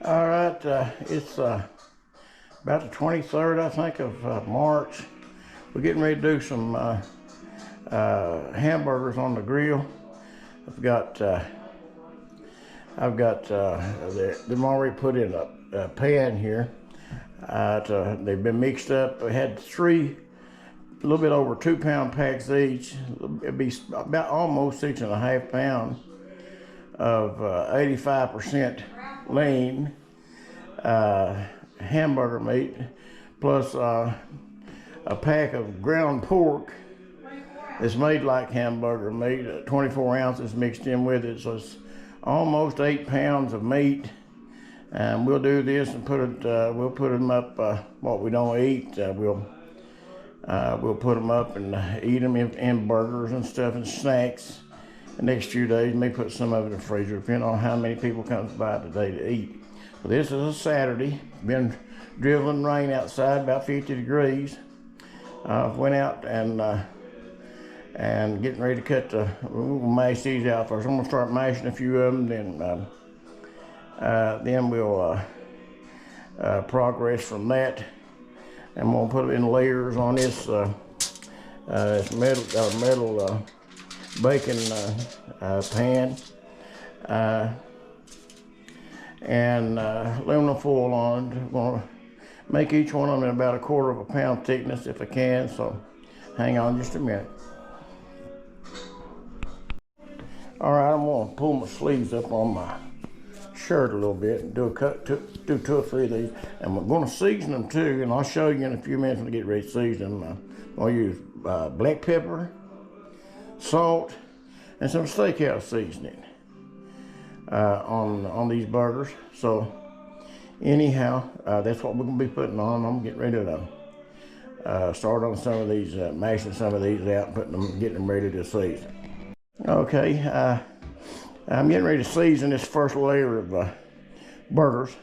All right, it's about the 23rd, I think, of March. We're getting ready to do some hamburgers on the grill. They've already put in a pan here. They've been mixed up. We had a little bit over 2 pound packs each. It'd be about almost 6.5 pounds of 85% lean hamburger meat, plus a pack of ground pork that's made like hamburger meat, 24 ounces mixed in with it, so it's almost 8 pounds of meat. And we'll do this and we'll put them up. What we don't eat, we'll put them up and eat them in burgers and stuff and snacks. The next few days, may put some of it in the freezer, depending on how many people comes by today to eat. So this is a Saturday. Been drizzling rain outside, about 50 degrees. Went out and getting ready to cut we'll mash these out first. I'm gonna start mashing a few of them, then we'll progress from that. And we'll put it in layers on this metal baking pan and aluminum foil on it. I'm gonna make each one of them about 1/4 pound thickness if I can, so hang on just a minute. All right, I'm gonna pull my sleeves up on my shirt a little bit and do two or three of these, and we're going to season them too, and I'll show you in a few minutes when I get ready to season them. I'll use black pepper, salt, and some steakhouse seasoning on these burgers. So anyhow, that's what we're going to be putting on. I'm getting ready to start on some of these, mashing some of these out and getting them ready to season. Okay, I'm getting ready to season this first layer of burgers.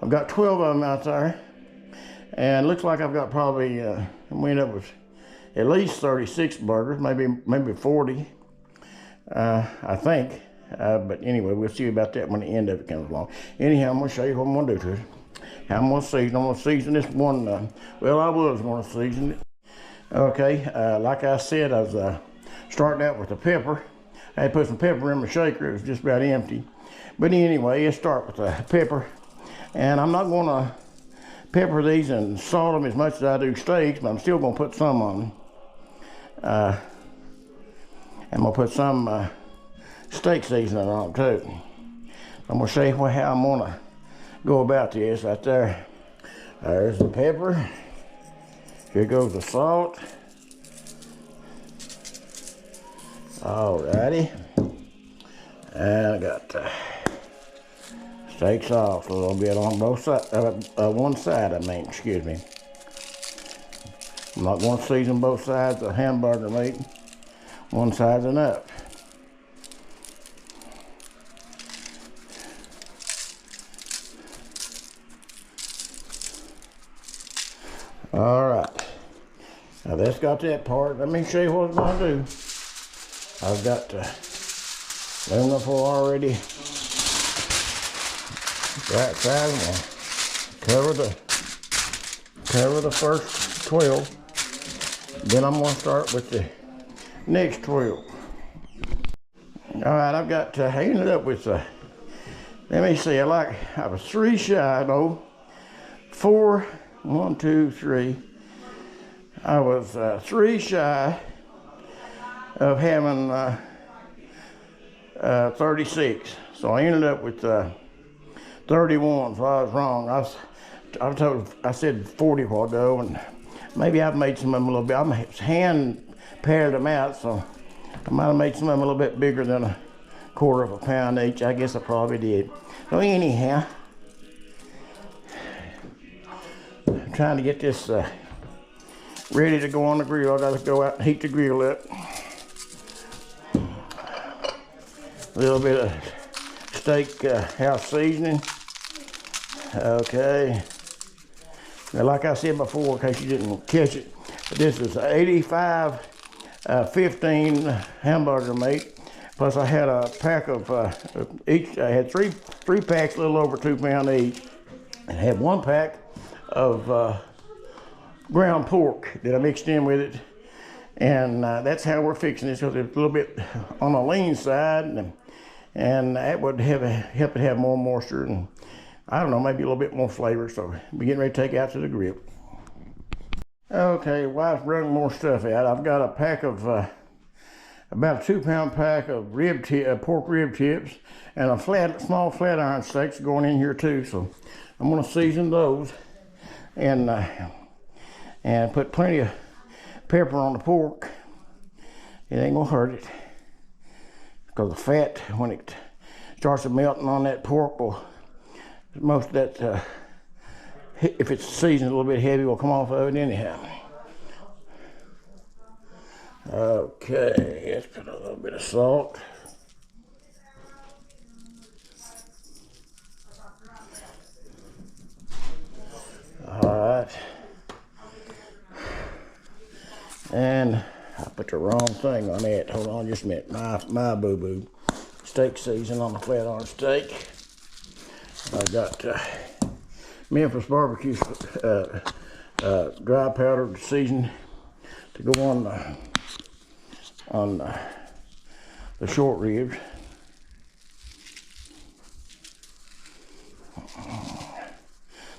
I've got 12 of them out there, and it looks like I've got probably, we end up with at least 36 burgers, maybe 40, I think. But anyway, we'll see about that when the end of it comes along. Anyhow, I'm gonna show you what I'm gonna do to it. How I'm gonna season this one. Well, I was gonna season it. Okay, like I said, I was starting out with the pepper. I had put some pepper in my shaker. It was just about empty. But anyway, let's start with the pepper. And I'm not gonna pepper these and salt them as much as I do steaks, but I'm still gonna put some on them. I'm gonna put some steak seasoning on them too. I'm gonna show you how I'm gonna go about this right there. There's the pepper. Here goes the salt. Alrighty, and I got steak sauce a little bit on both sides, one side excuse me. I'm not going to season both sides of hamburger meat. One side's enough. Alright, now that's got that part. Let me show you what I'm going to do. I've got aluminum foil already right side. Cover the first 12. Then I'm going to start with the next 12. All right, I've got I ended up with let me see. I was 3 shy. No, 4. 1, 2, 3. I was 3 shy of having 36, so I ended up with 31. So I was wrong. I said 40 a while ago, and maybe I've made some of them a little bit. I hand pared them out, so I might have made some of them a little bit bigger than 1/4 pound each. I guess I probably did. So anyhow, I'm trying to get this ready to go on the grill. I gotta go out and heat the grill up. A little bit of steak house seasoning. Okay. Now, like I said before, in case you didn't catch it, this is 85/15 hamburger meat. Plus I had a pack of each. I had three packs, a little over 2 pounds each, and I had 1 pack of ground pork that I mixed in with it. And that's how we're fixing this, because it's a little bit on the lean side, and that would help it have more moisture, and I don't know, maybe a little bit more flavor. So we're getting ready to take it out to the grill. Okay, wife's bringing more stuff out. I've got a pack of about a 2 pound pack of pork rib tips, and a small flat iron steaks going in here too. So I'm gonna season those, and put plenty of pepper on the pork. It ain't gonna hurt it, because the fat, when it starts melting on that pork, will most of that, if it's seasoned a little bit heavy, will come off of it anyhow. Okay, let's put a little bit of salt. All right. And I put the wrong thing on that. Hold on just a minute. My boo-boo. Steak season on the flat iron steak. I got Memphis barbecue dry powdered season to go on the short ribs.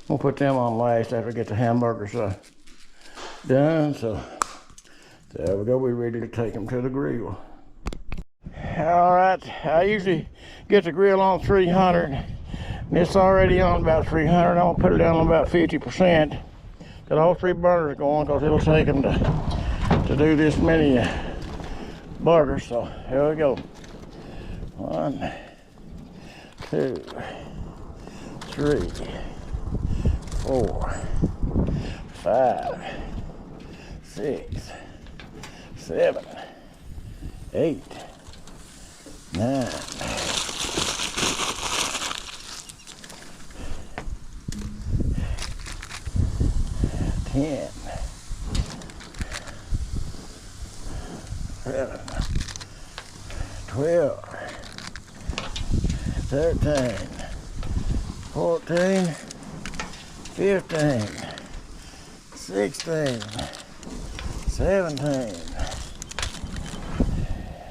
We'll put them on last after I get the hamburgers done. So there we go, we're ready to take them to the grill. All right, I usually get the grill on 300, and it's already on about 300. I'm gonna put it down on about 50%. Got all 3 burners going, because it'll take them to do this many burgers. So here we go. 1, 2, 3, 4, 5, 6, 7, 8, 9, 10, 11, 12, 13, 14, 15, 16, 17,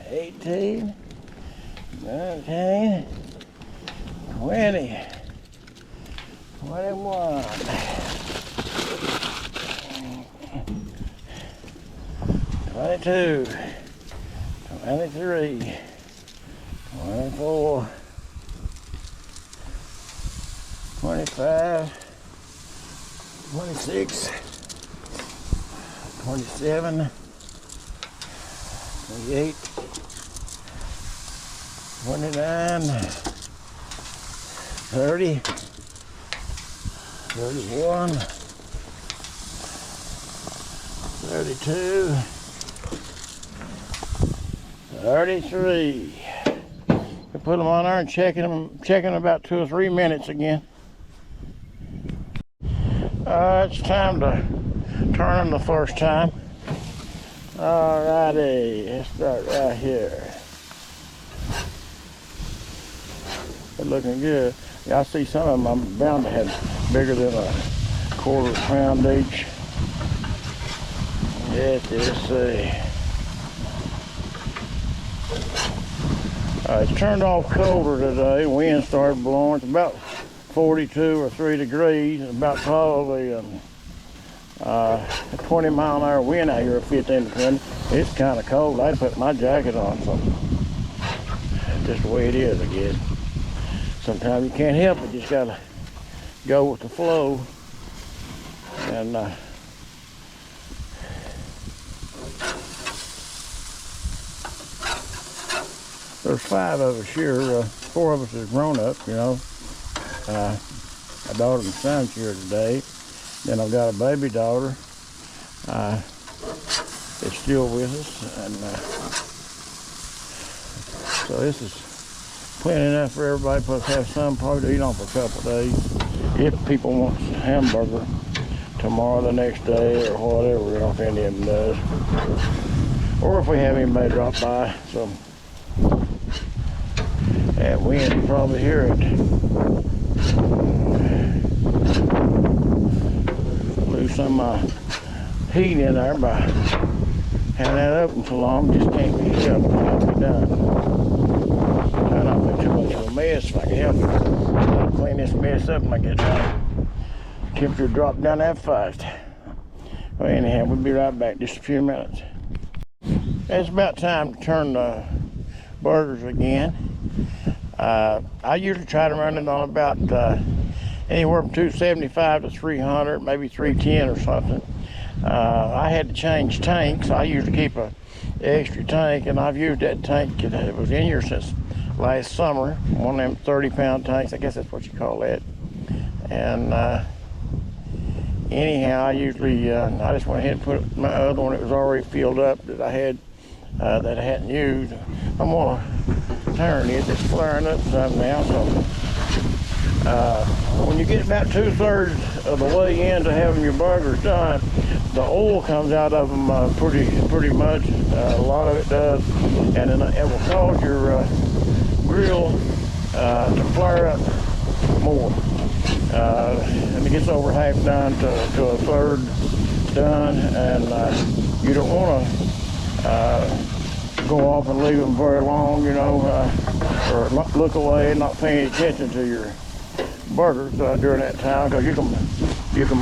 18, 19, 20, 21, 22, 23, 24, 25, 26, 27, 28, 29, 30, 31, 32, 33. We put them on there and checking about 2 or 3 minutes again. It's time to turn them the first time. Alrighty, let's start right here. They're looking good. Yeah, I see some of them I'm bound to have bigger than a 1/4 pound each. Let's see. It's turned off colder today. Wind started blowing. It's about 42 or 3 degrees. It's about probably 20-mile-an-hour wind out here, 15 to 20. It's kind of cold. I put my jacket on, so just the way it is, I guess. Sometimes you can't help it. You just gotta go with the flow. And there's 5 of us here. 4 of us is grown up, you know. My daughter and son's here today. Then I've got a baby daughter that's still with us, and so this is plenty enough for everybody. Plus have some probably to eat on for a couple of days if people want a hamburger tomorrow, the next day, or whatever. I don't know if any of them does, or if we have anybody drop by. So That wind, you probably hear it. Lose some heat in there by having that open so long. Just can't be helped. Can't be done. Try not to make too much of a mess if I can help it. I'll clean this mess up when I get done. Temperature dropped down that fast. Well, anyhow, we'll be right back. Just a few minutes. It's about time to turn the burgers again. I usually try to run it on about anywhere from 275 to 300, maybe 310 or something. I had to change tanks. I usually keep a extra tank, and I've used that tank. It was in here since last summer. One of them 30-pound tanks. I guess that's what you call that. And anyhow, I usually I just went ahead and put my other one that was already filled up that I had that I hadn't used. I'm gonna turn it. It's flaring up some now. So when you get about 2/3 of the way into having your burgers done, the oil comes out of them pretty much. A lot of it does, and then it will cause your grill to flare up more. And it gets over half done to 1/3 done, and you don't want to go off and leave them very long, you know, or not look away and not paying attention to your burgers during that time, because you can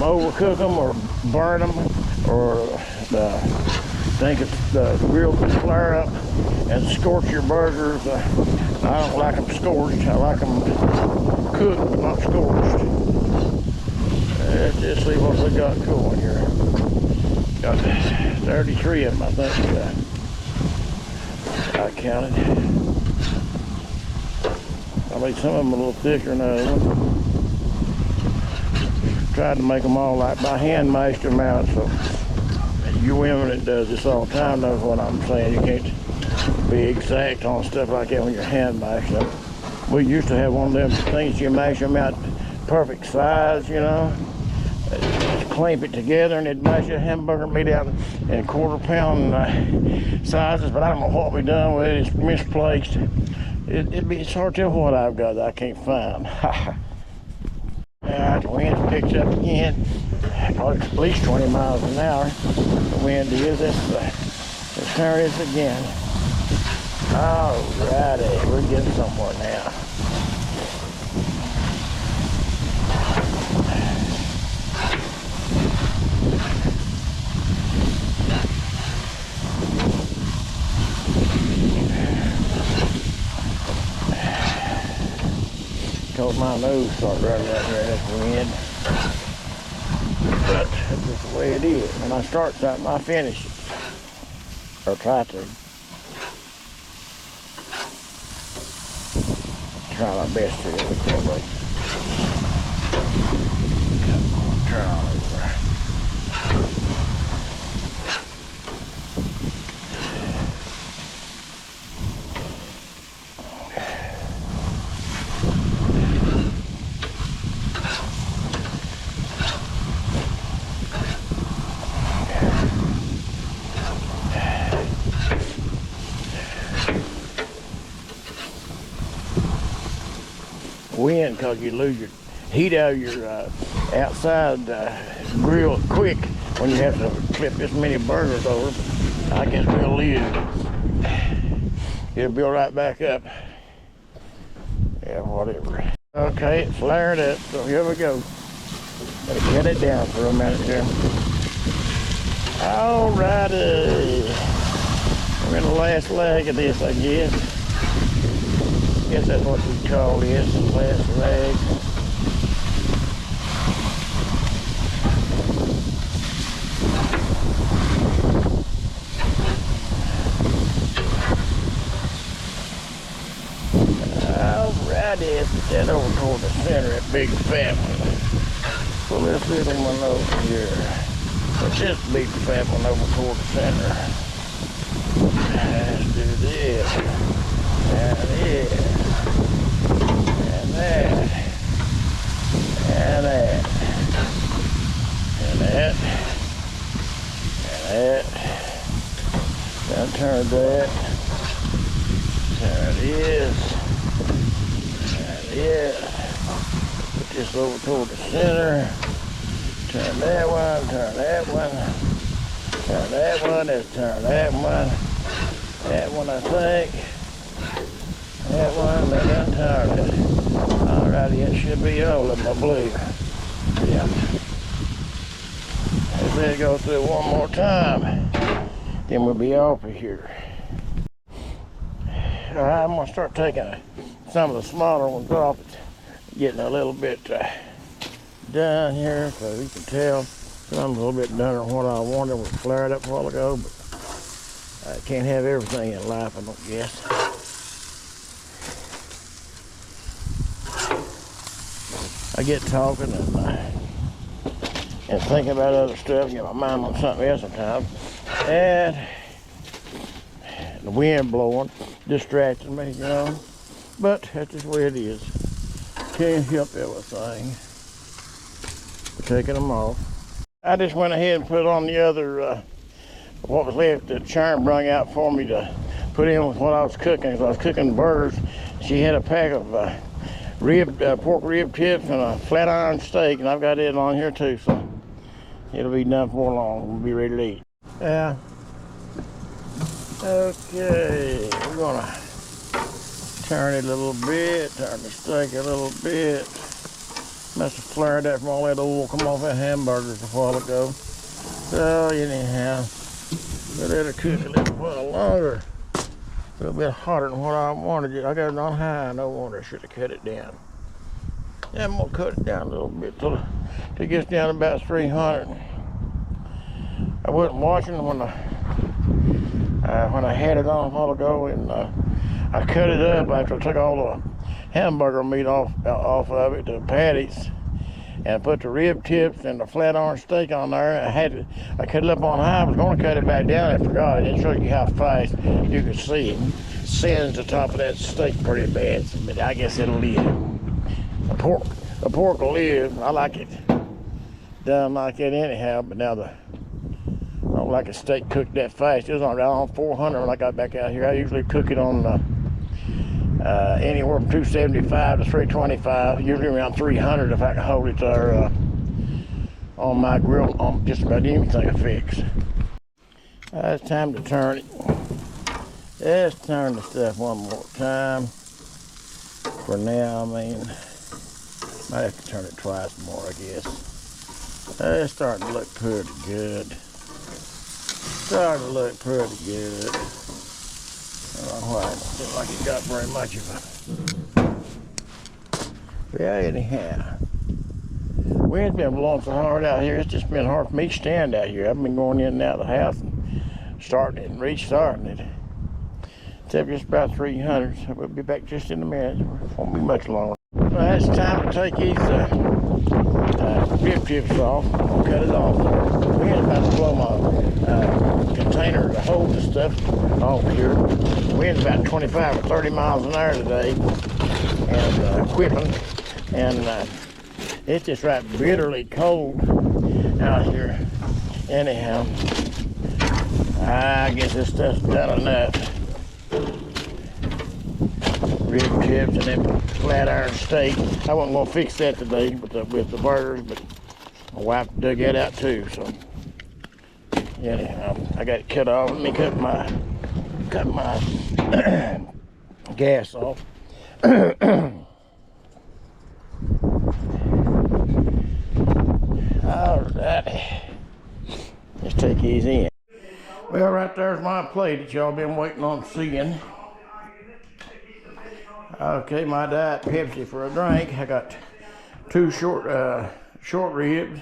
overcook them or burn them, or the grill can flare up and scorch your burgers. I don't like them scorched. I like them cooked but not scorched. Let's just see what we got going here. Got 33 of them, I think. I counted. I made some of them a little thicker than the other one. Tried to make them all like by hand mashed them out, so you women that does this all the time knows what I'm saying. You can't be exact on stuff like that when you're hand mashed them. We used to have one of them things you mash them out perfect size, you know. Clamp it together and it'd mash your hamburger meat out in 1/4 pound sizes, but I don't know what we done with it. It's misplaced. It's hard to tell what I've got that I can't find. Now the wind picks up again, probably at least 20 miles an hour. The wind is. Let's turn this again. Alrighty, we're getting somewhere now. Because my nose started running out here in this wind. But that's just the way it is. When I start something, I finish it. Or try to. Try my best to do it that way. Turn on over. Wind, because you lose your heat out of your outside grill quick when you have to flip this many burgers over. I guess we'll leave it. It'll build right back up. Yeah, whatever. Okay, it's flared up, so here we go. Gotta get it down for a minute here. Alrighty. We're in the last leg of this, I guess. Guess that's what we call this, the last leg. Alrighty, let's get that over toward the center, that big fat one. Pull this little one over here. Put this big fat one over toward the center. Let's do this. And this. And that. And that. And that. And that. Now turn that. There it is. Yeah. Put this over toward the center. Turn that one, turn that one. Turn that one, let's turn that one. That one, I think. That one, let that turn it. Alrighty, it should be all of them, I believe. Yeah. Let's let it go through one more time. Then we'll be off of here. Alright, I'm going to start taking some of the smaller ones off. It's getting a little bit done here, so you can tell some's a little bit done than what I wanted. Was flared up a while ago, but I can't have everything in life, I don't guess. I get talking and thinking about other stuff, get my mind on something else sometimes, and the wind blowing distracted me, you know. But that's just the way it is. Can't help everything. Taking them off. I just went ahead and put on the other, what was left that Sharon brung out for me to put in with what I was cooking. So I was cooking burgers. She had a pack of pork rib tips and a flat iron steak, and I've got it on here too, so it'll be done before long. We'll be ready to eat. Yeah. Okay, we're gonna turn it a little bit, turn the steak a little bit. Must have flared that from all that oil come off that hamburgers a while ago. So anyhow, we'll let it cook a little while longer. A little bit hotter than what I wanted it. I got it on high, no wonder I should have cut it down. Yeah, I'm gonna cut it down a little bit till it gets down to about 300. I wasn't watching when I had it on a while ago, and I cut it up after I took all the hamburger meat off of it, the patties, and put the rib tips and the flat iron steak on there. I cut it up on high. I was going to cut it back down. I forgot. I didn't show you how fast you could see it. Sends the top of that steak pretty bad, but I guess it'll live. The pork will live. I like it done like that anyhow. But now I don't like a steak cooked that fast. It was on 400 when I got back out here. I usually cook it on anywhere from 275 to 325, usually around 300 if I can hold it there on my grill on just about anything I fix. It's time to turn it. Let's turn the stuff one more time. For now, I mean, might have to turn it twice more, I guess. It's starting to look pretty good. Starting to look pretty good. I don't know why it doesn't look like it got very much of it. Yeah, anyhow. Wind's been blowing so hard out here, it's just been hard for me to stand out here. I've been going in and out of the house and starting it and restarting it. It's up just about 300, so we'll be back just in a minute. It won't be much longer. Well, it's time to take these rib tips off. I'll cut it off. The wind's about to blow my container to hold the stuff off here. The wind's about 25 or 30 miles an hour today, and whipping, and it's just right bitterly cold out here. Anyhow, I guess this stuff's done enough. Rib tips and then flat iron steak. I wasn't gonna fix that today with the burgers, but my wife dug that out too. So anyhow, I got it cut off. Let me cut my gas off. Alrighty, let's take these in. Well, right there's my plate that y'all been waiting on seeing. Okay, my Diet Pepsi for a drink. I got 2 short ribs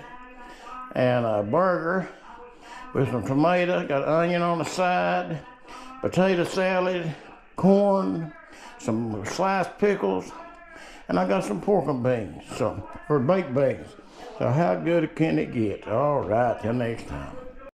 and a burger with some tomato. Got onion on the side, potato salad, corn, some sliced pickles, and I got some pork and beans, or baked beans. So how good can it get? All right, till next time.